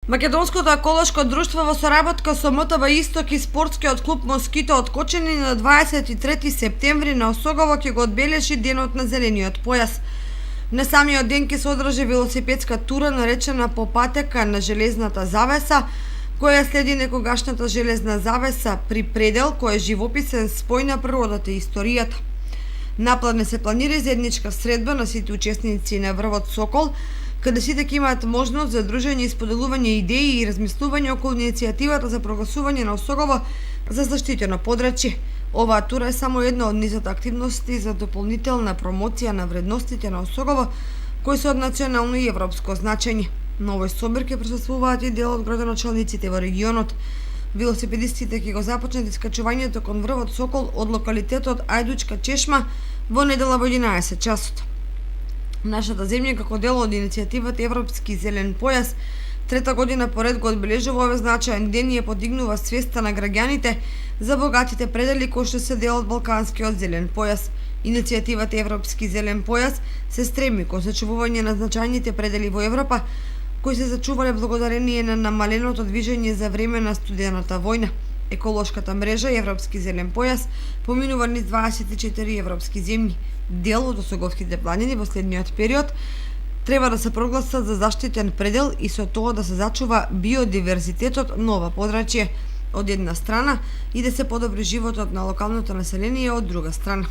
Македонското еколошко друштво во соработка со МТБ Исток и спортскиот клуб Москито од Кочани на 23 септември на Осогово ќе го одбележи денот на зелениот појас. На самиот ден ќе се одржи велосипедска тура наречена по патека на железната завеса, која следи некогашната железна завеса при предел кој е живописен спој на природата и историјата. Напладне се планира заедничка средба на сите учесници на врвот Сокол, каде сите ќе имаат можност за дружење и споделување идеи и размислување околу иницијативата за прогласување на Осогово за заштитено подрачје. Оваа тура е само една од низот активности за дополнителна промоција на вредностите на Осогово, кои се од национално и европско значење. На овој собир ќе присуствуваат и дел од градоначалниците во регионот. Велосипедистите ќе го започнат искачувањето кон врвот Сокол од локалитетот Ајдучка чешма во недела во 11 часот. Нашата земја како дел од иницијативата Европски зелен појас трета година поред го одбележува овој значаен ден и ја подигнува свеста на граѓаните за богатите предели кои што се дел од Балканскиот зелен појас. Иницијативата Европски зелен појас се стреми кон сачувување на значајните предели во Европа кои се зачувале благодарение на намаленото движење за време на студената војна. Еколошката мрежа Европски зелен појас поминува низ 24 европски земји. Дел од Осоговските планини во следниот период треба да се прогласат за заштитен предел и со тоа да се зачува биодиверзитетот на ова подрачје од една страна и да се подобри животот на локалното население од друга страна.